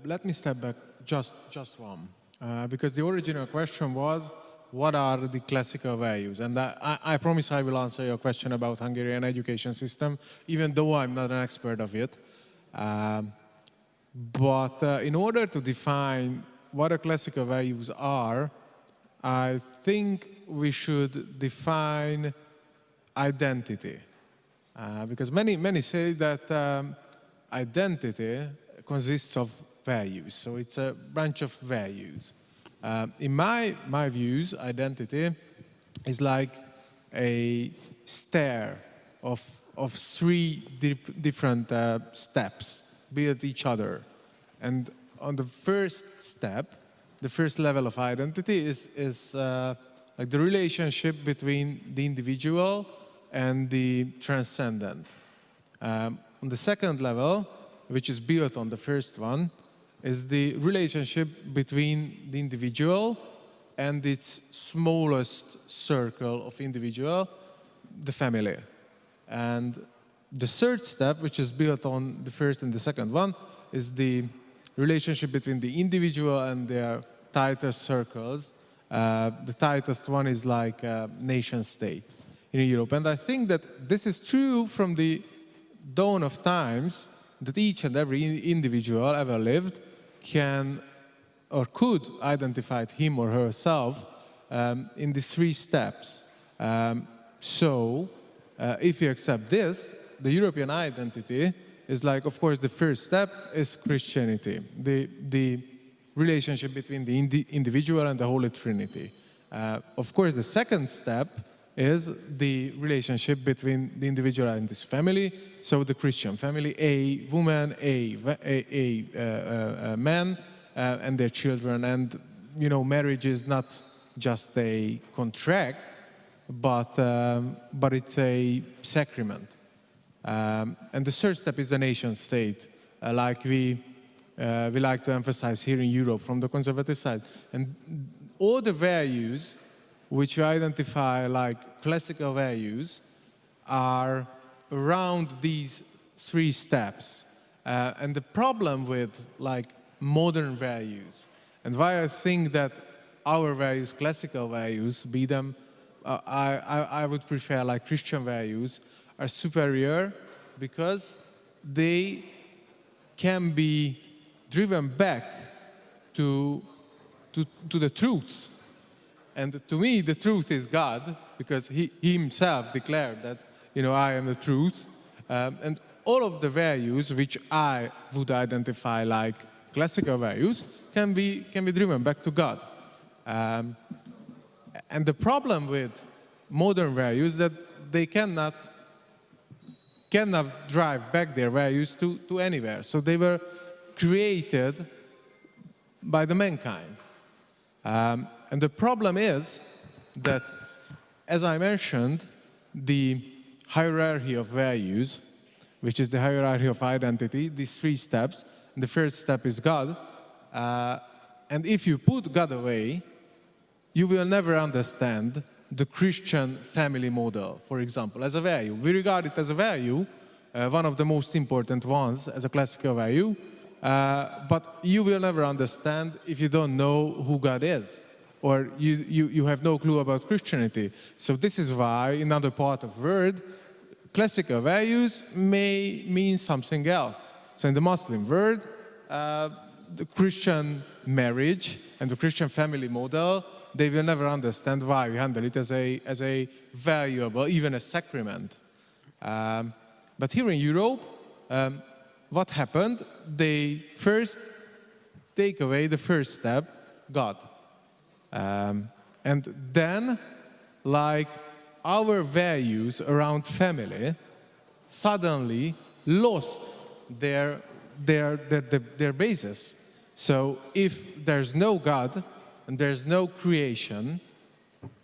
Let me step back just one, because the original question was, what are the classical values? And I promise I will answer your question about Hungarian education system, even though I'm not an expert of it. But in order to define what the classical values are, I think we should define identity. Because many say that identity consists of values, so it's a bunch of values. In my views, identity is like a stair of three different steps build each other. And on the first step, the first level of identity is like the relationship between the individual and the transcendent. On the second level, which is built on the first one, is the relationship between the individual and its smallest circle of individual, the family. And the third step, which is built on the first and the second one, is the relationship between the individual and their tightest circles. The tightest one is like a nation state in Europe. And I think that this is true from the dawn of times, that each and every individual ever lived can or could identify him or herself in these three steps. So if you accept this, the European identity is like, of course, the first step is Christianity, the relationship between the individual and the Holy Trinity. Of course, the second step is the relationship between the individual and his family, so the Christian family, a woman, a man, and their children. And, you know, marriage is not just a contract, but it's a sacrament. And the third step is the nation state, like we like to emphasize here in Europe from the conservative side. And all the values which we identify like classical values are around these three steps. And the problem with like modern values, and why I think that our values, classical values, be them, I would prefer like Christian values, are superior because they can be driven back to the truth. And to me, the truth is God, because he himself declared that, you know, I am the truth. And all of the values which I would identify like classical values can be driven back to God. And the problem with modern values is that they cannot drive back their values to anywhere. So they were created by the mankind. And the problem is that, as I mentioned, the hierarchy of values, which is the hierarchy of identity, these three steps, and the first step is God. And if you put God away, you will never understand the Christian family model, for example, as a value. We regard it as a value, one of the most important ones as a classical value, but you will never understand if you don't know who God is, or you have no clue about Christianity. So this is why, in another part of the world, classical values may mean something else. So in the Muslim world, the Christian marriage and the Christian family model, they will never understand why we handle it as a valuable, even a sacrament. But here in Europe, what happened? They first take away the first step, God. And then, like, our values around family suddenly lost their basis. So if there's no God and there's no creation,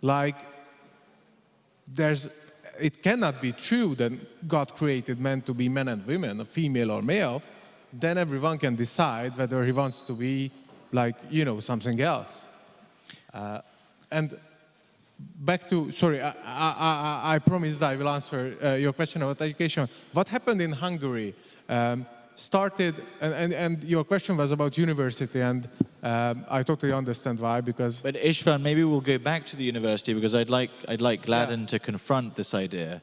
like, it cannot be true that God created men to be men and women, a female or male, then everyone can decide whether he wants to be, like, you know, something else. And back to, sorry, I promised I will answer your question about education. What happened in Hungary? started, and your question was about university, and I totally understand why, because... But Istvan, maybe we'll go back to the university, because I'd like Gladden to confront this idea.